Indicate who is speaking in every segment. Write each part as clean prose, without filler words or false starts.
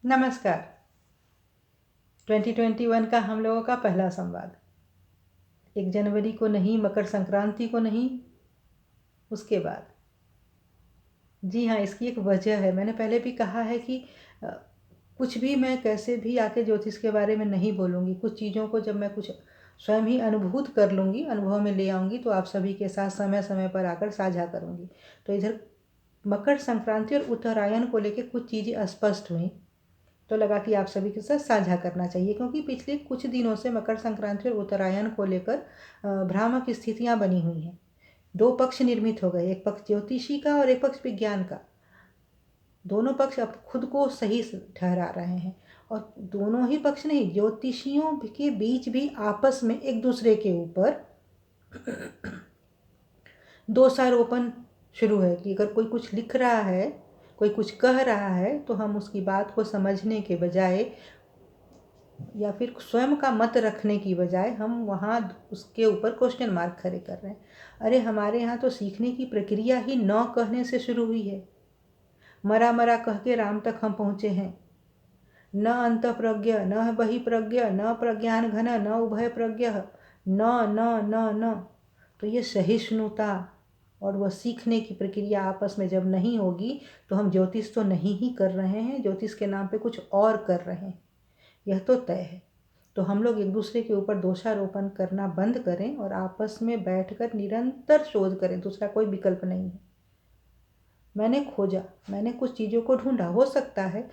Speaker 1: नमस्कार। 2021 का हम लोगों का पहला संवाद। 1 जनवरी को नहीं, मकर संक्रांति को नहीं, उसके बाद। जी हाँ, इसकी एक वजह है। मैंने पहले भी कहा है कि कुछ भी मैं कैसे भी आके ज्योतिष के बारे में नहीं बोलूँगी। कुछ चीज़ों को जब मैं कुछ स्वयं ही अनुभूत कर लूँगी, अनुभव में ले आऊँगी, तो आप सभी के साथ समय समय पर आकर साझा करूँगी। तो इधर मकर संक्रांति और उत्तरायण को लेकर कुछ चीज़ें अस्पष्ट हुई, तो लगा कि आप सभी के साथ साझा करना चाहिए, क्योंकि पिछले कुछ दिनों से मकर संक्रांति और उत्तरायण को लेकर भ्रामक स्थितियां बनी हुई हैं। दो पक्ष निर्मित हो गए, एक पक्ष ज्योतिषी का और एक पक्ष विज्ञान का। दोनों पक्ष अब खुद को सही ठहरा रहे हैं, और दोनों ही पक्ष नहीं, ज्योतिषियों के बीच भी आपस में एक दूसरे के ऊपर दोषारोपण शुरू है कि अगर कोई कुछ लिख रहा है, कोई कुछ कह रहा है, तो हम उसकी बात को समझने के बजाय या फिर स्वयं का मत रखने की बजाय हम वहाँ उसके ऊपर क्वेश्चन मार्क खड़े कर रहे हैं। अरे हमारे यहाँ तो सीखने की प्रक्रिया ही न कहने से शुरू हुई है। मरा मरा कह के राम तक हम पहुँचे हैं। न अंत प्रज्ञ, न बहि प्रज्ञ, न प्रज्ञान घन, न उभय प्रज्ञ, न न न न। तो ये सहिष्णुता और वह सीखने की प्रक्रिया आपस में जब नहीं होगी, तो हम ज्योतिष तो नहीं ही कर रहे हैं, ज्योतिष के नाम पे कुछ और कर रहे हैं, यह तो तय है। तो हम लोग एक दूसरे के ऊपर दोषारोपण करना बंद करें और आपस में बैठकर निरंतर शोध करें। दूसरा कोई विकल्प नहीं है। मैंने खोजा, मैंने कुछ चीज़ों को ढूंढा। हो सकता है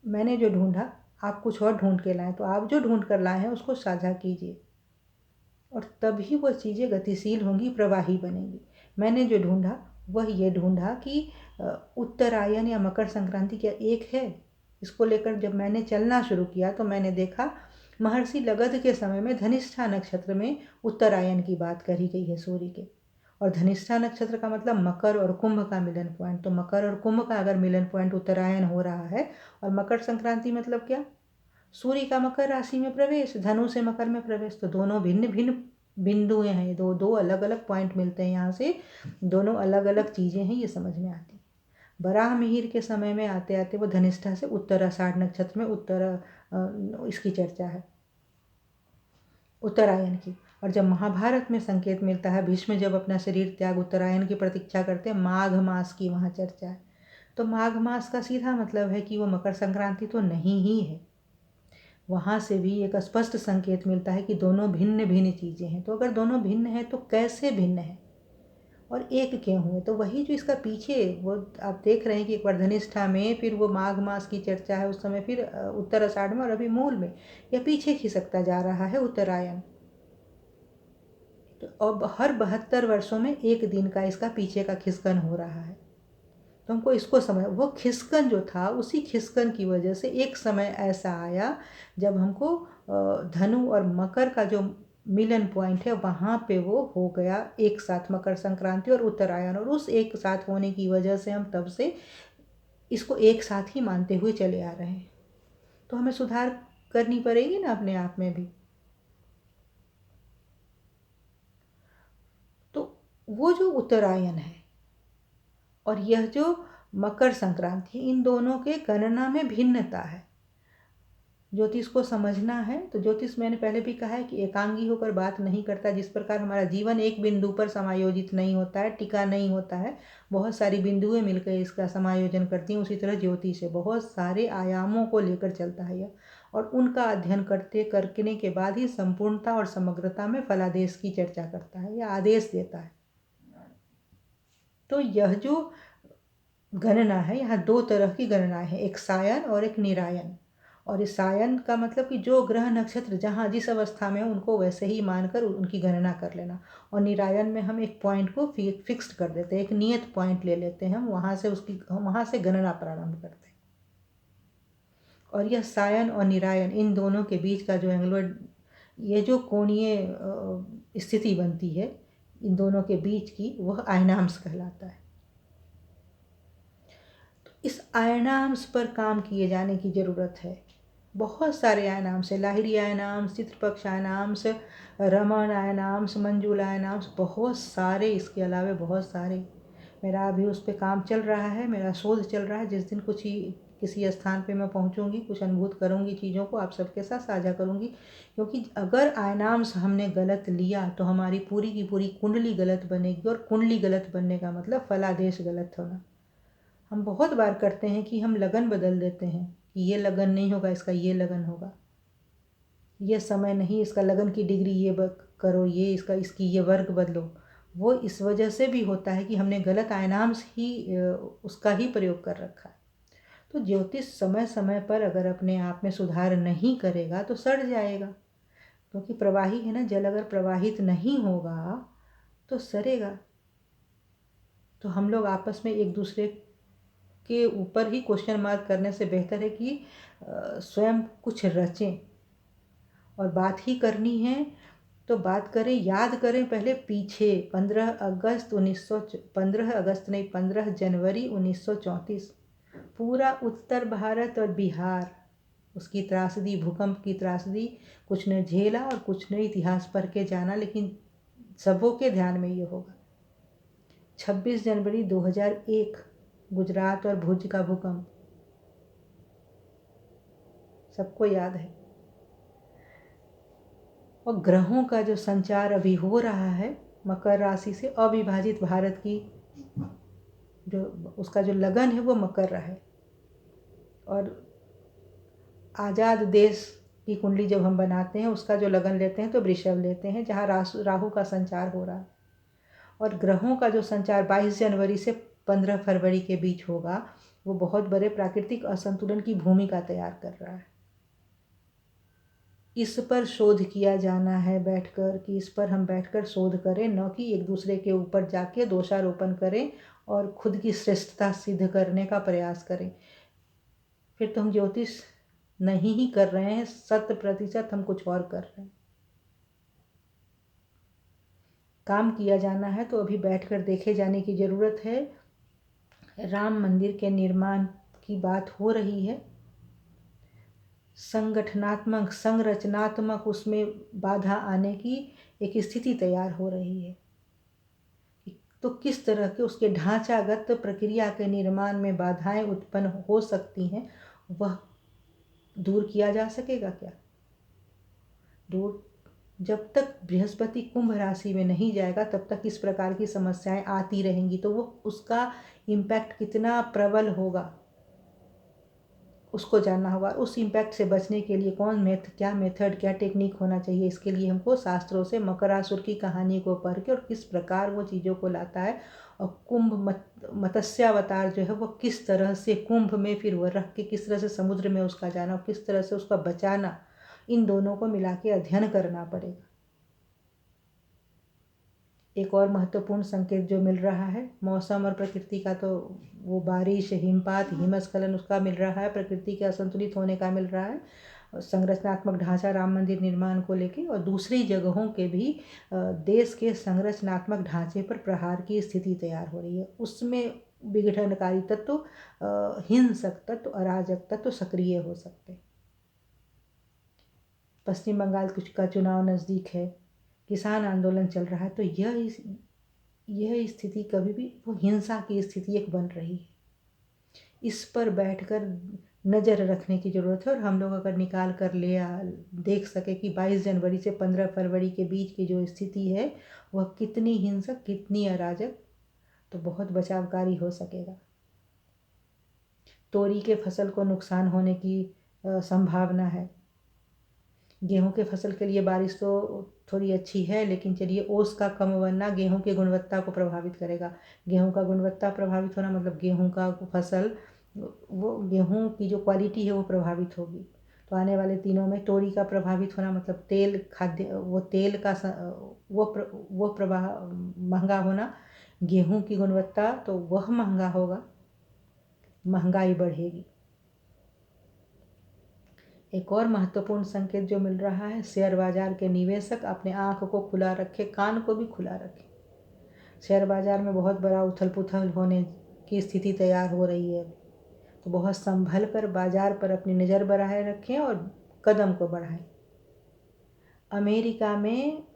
Speaker 1: मैंने जो ढूंढा आप कुछ और ढूंढ के लाएं, तो आप जो ढूंढ कर लाए हैं उसको साझा कीजिए, और तभी वो चीज़ें गतिशील होंगी, प्रवाही बनेंगी। मैंने जो ढूंढा वह ये ढूंढा कि उत्तरायण या मकर संक्रांति क्या एक है। इसको लेकर जब मैंने चलना शुरू किया, तो मैंने देखा महर्षि लगध के समय में धनिष्ठा नक्षत्र में उत्तरायण की बात कही गई है सूर्य के। और धनिष्ठा नक्षत्र का मतलब मकर और कुंभ का मिलन पॉइंट। तो मकर और कुंभ का अगर मिलन पॉइंट उत्तरायण हो रहा है, और मकर संक्रांति मतलब क्या, सूर्य का मकर राशि में प्रवेश, धनु से मकर में प्रवेश। तो दोनों भिन्न भिन्न बिंदुएं हैं, दो दो अलग अलग पॉइंट मिलते हैं। यहाँ से दोनों अलग अलग चीज़ें हैं, ये समझ में आती है। बराह मिहिर के समय में आते आते वो धनिष्ठा से उत्तराषाढ़ नक्षत्र में इसकी चर्चा है, उत्तरायण की। और जब महाभारत में संकेत मिलता है, भीष्म जब अपना शरीर त्याग उत्तरायण की प्रतीक्षा करते हैं, माघ मास की वहाँ चर्चा है। तो माघ मास का सीधा मतलब है कि वो मकर संक्रांति तो नहीं ही है। वहाँ से भी एक स्पष्ट संकेत मिलता है कि दोनों भिन्न भिन्न चीज़ें हैं। तो अगर दोनों भिन्न हैं, तो कैसे भिन्न है और एक क्यों हुए? तो वही जो इसका पीछे वो आप देख रहे हैं कि एक बार धनिष्ठा में, फिर वो माघ मास की चर्चा है उस समय, फिर उत्तर आषाढ़ में, और अभी मूल में यह पीछे खिसकता जा रहा है उत्तरायण। तो अब हर 72 वर्षों में एक दिन का इसका पीछे का खिसकन हो रहा है। तो हमको इसको समझ, वो खिसकन जो था, उसी खिसकन की वजह से एक समय ऐसा आया जब हमको धनु और मकर का जो मिलन पॉइंट है, वहाँ पे वो हो गया एक साथ, मकर संक्रांति और उत्तरायण। और उस एक साथ होने की वजह से हम तब से इसको एक साथ ही मानते हुए चले आ रहे हैं। तो हमें सुधार करनी पड़ेगी ना अपने आप में भी। तो वो जो उत्तरायण है और यह जो मकर संक्रांति, इन दोनों के गणना में भिन्नता है। ज्योतिष को समझना है तो ज्योतिष, मैंने पहले भी कहा है कि एकांगी होकर बात नहीं करता। जिस प्रकार हमारा जीवन एक बिंदु पर समायोजित नहीं होता है, टिका नहीं होता है, बहुत सारी बिंदुएं मिलकर इसका समायोजन करती हैं, उसी तरह ज्योतिष है, बहुत सारे आयामों को लेकर चलता है यह, और उनका अध्ययन करने के बाद ही संपूर्णता और समग्रता में फलादेश की चर्चा करता है या आदेश देता है। तो यह जो गणना है, यहाँ दो तरह की गणना है, एक सायन और एक निरायन। और इस सायन का मतलब कि जो ग्रह नक्षत्र जहाँ जिस अवस्था में उनको वैसे ही मानकर उनकी गणना कर लेना। और निरायन में हम एक पॉइंट को फिक्स्ड कर देते हैं, एक नियत पॉइंट ले लेते हैं, हम वहाँ से गणना प्रारंभ करते हैं। और यह सायन और निरायन, इन दोनों के बीच का जो एंगुलर, ये जो कोणीय स्थिति बनती है इन दोनों के बीच की, वह आयनांश कहलाता है। इस आयनांश पर काम किए जाने की ज़रूरत है। बहुत सारे आयनांश है, लाहिड़ी आयनांश, चित्रपक्ष आयनांश, रमन आयनांश, मंजुल आयनांश, बहुत सारे, इसके अलावा बहुत सारे। मेरा अभी उस पर काम चल रहा है, मेरा शोध चल रहा है। जिस दिन कुछ ही किसी स्थान पे मैं पहुंचूंगी, कुछ अनुभूत करूंगी, चीज़ों को आप सबके साथ साझा करूंगी। क्योंकि अगर आयनांश हमने गलत लिया तो हमारी पूरी की पूरी कुंडली गलत बनेगी, और कुंडली गलत बनने का मतलब फलादेश गलत होना। हम बहुत बार करते हैं कि हम लगन बदल देते हैं कि ये लगन नहीं होगा, इसका ये लगन होगा, ये समय नहीं, इसका लगन की डिग्री ये करो, ये इसकी ये वर्ग बदलो। वो इस वजह से भी होता है कि हमने गलत आयनांश ही उसका ही प्रयोग कर रखा है। तो ज्योतिष समय समय पर अगर अपने आप में सुधार नहीं करेगा तो सड़ जाएगा, क्योंकि प्रवाही है ना, जल अगर प्रवाहित नहीं होगा तो सड़ेगा। तो हम लोग आपस में एक दूसरे के ऊपर ही क्वेश्चन मार्क करने से बेहतर है कि स्वयं कुछ रचें, और बात ही करनी है तो बात करें, याद करें पहले पीछे 15 जनवरी 1934 पूरा उत्तर भारत और बिहार, उसकी त्रासदी, भूकंप की त्रासदी, कुछ ने झेला और कुछ ने इतिहास पढ़ के जाना, लेकिन सबों के ध्यान में ये होगा। 26 जनवरी 2001 गुजरात और भुज का भूकंप सबको याद है। और ग्रहों का जो संचार अभी हो रहा है मकर राशि से, अविभाजित भारत की जो उसका जो लगन है वो मकर रहा है, और आज़ाद देश की कुंडली जब हम बनाते हैं उसका जो लगन लेते हैं तो वृषभ लेते हैं, जहाँ राहु का संचार हो रहा है। और ग्रहों का जो संचार 22 जनवरी से 15 फरवरी के बीच होगा, वो बहुत बड़े प्राकृतिक असंतुलन की भूमिका तैयार कर रहा है। इस पर शोध किया जाना है बैठकर, कि इस पर हम बैठकर शोध करें, न कि एक दूसरे के ऊपर जाके दोषारोपण करें और खुद की श्रेष्ठता सिद्ध करने का प्रयास करें। फिर तो हम ज्योतिष नहीं ही कर रहे हैं, 100% हम कुछ और कर रहे हैं। काम किया जाना है तो अभी बैठकर देखे जाने की ज़रूरत है। राम मंदिर के निर्माण की बात हो रही है, संगठनात्मक संरचनात्मक उसमें बाधा आने की एक स्थिति तैयार हो रही है। तो किस तरह के उसके ढांचागत प्रक्रिया के निर्माण में बाधाएं उत्पन्न हो सकती हैं, वह दूर किया जा सकेगा क्या? दूर जब तक बृहस्पति कुंभ राशि में नहीं जाएगा तब तक इस प्रकार की समस्याएं आती रहेंगी। तो वो उसका इम्पैक्ट कितना प्रबल होगा उसको जानना होगा। उस इम्पैक्ट से बचने के लिए क्या मेथड, क्या टेक्निक होना चाहिए, इसके लिए हमको शास्त्रों से मकरासुर की कहानी को पढ़ के और किस प्रकार वो चीज़ों को लाता है, और कुंभ मत्स्यावतार जो है वो किस तरह से कुंभ में फिर वो रख के किस तरह से समुद्र में उसका जाना और किस तरह से उसका बचाना, इन दोनों को मिला के अध्ययन करना पड़ेगा। एक और महत्वपूर्ण संकेत जो मिल रहा है मौसम और प्रकृति का, तो वो बारिश, हिमपात, हिमस्खलन उसका मिल रहा है, प्रकृति के असंतुलित होने का मिल रहा है, संरचनात्मक ढांचा राम मंदिर निर्माण को लेके, और दूसरी जगहों के भी देश के संरचनात्मक ढांचे पर प्रहार की स्थिति तैयार हो रही है। उसमें विघटनकारी तत्व, हिंसक तत्व, अराजक तत्व सक्रिय हो सकते। पश्चिम बंगाल का चुनाव नज़दीक है, किसान आंदोलन चल रहा है, तो यह स्थिति कभी भी वो हिंसा की स्थिति एक बन रही है। इस पर बैठकर नज़र रखने की ज़रूरत है, और हम लोग अगर निकाल कर देख सके कि 22 जनवरी से 15 फरवरी के बीच की जो स्थिति है वह कितनी हिंसक, कितनी अराजक, तो बहुत बचावकारी हो सकेगा। तोरी के फसल को नुकसान होने की संभावना है। गेहूं के फसल के लिए बारिश तो थोड़ी अच्छी है, लेकिन चलिए ओस का कम बनना गेहूं की गुणवत्ता को प्रभावित करेगा। गेहूं का गुणवत्ता प्रभावित होना मतलब गेहूं का फसल, वो गेहूं की जो क्वालिटी है वो प्रभावित होगी। तो आने वाले दिनों में तोरी का प्रभावित होना मतलब तेल, खाद्य, वो तेल का वो प्रवाह महंगा होना, गेहूं की गुणवत्ता तो वह महंगा होगा, महंगाई बढ़ेगी। एक और महत्वपूर्ण संकेत जो मिल रहा है, शेयर बाजार के निवेशक अपने आँख को खुला रखें, कान को भी खुला रखें। शेयर बाजार में बहुत बड़ा उथल पुथल होने की स्थिति तैयार हो रही है, तो बहुत संभल कर बाजार पर अपनी नज़र बनाए रखें और कदम को बढ़ाएं। अमेरिका में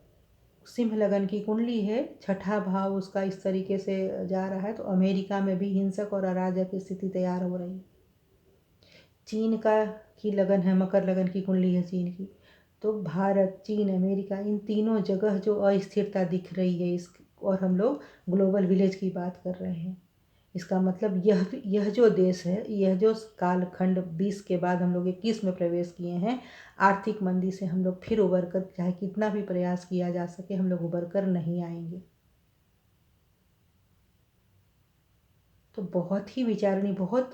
Speaker 1: सिंह लगन की कुंडली है, छठा भाव उसका इस तरीके से जा रहा है, तो अमेरिका में भी हिंसक और अराजक स्थिति तैयार हो रही है। चीन की लगन है, मकर लगन की कुंडली है चीन की। तो भारत, चीन, अमेरिका, इन तीनों जगह जो अस्थिरता दिख रही है इस, और हम लोग ग्लोबल विलेज की बात कर रहे हैं। इसका मतलब यह जो देश है, यह जो कालखंड 20 के बाद हम लोग 21 में प्रवेश किए हैं, आर्थिक मंदी से हम लोग फिर उबर कर, चाहे कितना भी प्रयास किया जा सके, हम लोग उबर कर नहीं आएंगे। तो बहुत ही विचारणी, बहुत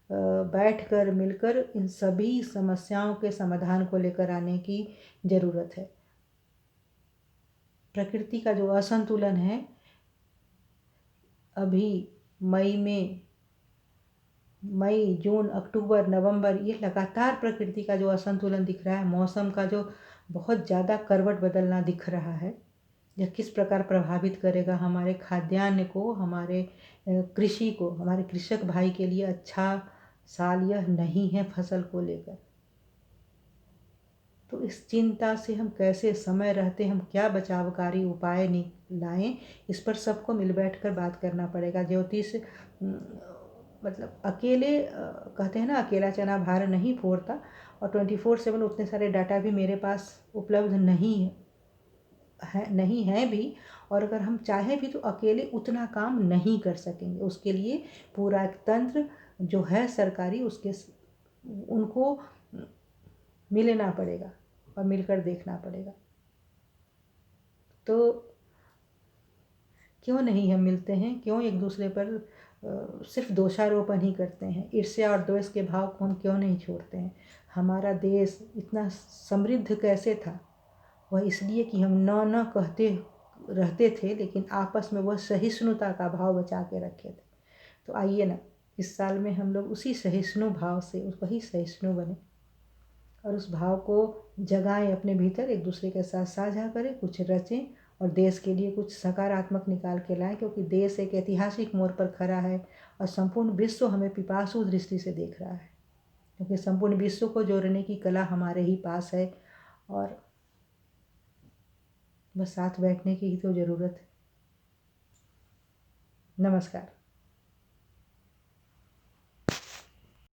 Speaker 1: बैठकर मिलकर इन सभी समस्याओं के समाधान को लेकर आने की ज़रूरत है। प्रकृति का जो असंतुलन है, अभी मई, जून, अक्टूबर, नवंबर, ये लगातार प्रकृति का जो असंतुलन दिख रहा है, मौसम का जो बहुत ज़्यादा करवट बदलना दिख रहा है, यह किस प्रकार प्रभावित करेगा हमारे खाद्यान्न को, हमारे कृषि को। हमारे कृषक भाई के लिए अच्छा साल यह नहीं है फसल को लेकर। तो इस चिंता से हम कैसे समय रहते हम क्या बचावकारी उपाय लाएं, इस पर सबको मिल बैठ कर बात करना पड़ेगा। ज्योतिष मतलब अकेले कहते हैं ना, अकेला चना भार नहीं फोड़ता, और 24/7 उतने सारे डाटा भी मेरे पास उपलब्ध नहीं है भी। और अगर हम चाहें भी तो अकेले उतना काम नहीं कर सकेंगे। उसके लिए पूरा एक तंत्र जो है सरकारी, उनको मिलना पड़ेगा और मिलकर देखना पड़ेगा। तो क्यों नहीं हम मिलते हैं, क्यों एक दूसरे पर सिर्फ दोषारोपण ही करते हैं, ईर्ष्या और द्वेष के भाव को हम क्यों नहीं छोड़ते हैं। हमारा देश इतना समृद्ध कैसे था, वह इसलिए कि हम न कहते रहते थे, लेकिन आपस में वह सहिष्णुता का भाव बचा के रखे थे। तो आइए ना, इस साल में हम लोग उसी सहिष्णु भाव से वही सहिष्णु बने और उस भाव को जगाएं अपने भीतर, एक दूसरे के साथ साझा करें, कुछ रचें और देश के लिए कुछ सकारात्मक निकाल के लाएं। क्योंकि देश एक ऐतिहासिक मोड़ पर खड़ा है और संपूर्ण विश्व हमें पिपासु दृष्टि से देख रहा है, क्योंकि संपूर्ण विश्व को जोड़ने की कला हमारे ही पास है और बस साथ बैठने की ही तो ज़रूरत है। नमस्कार।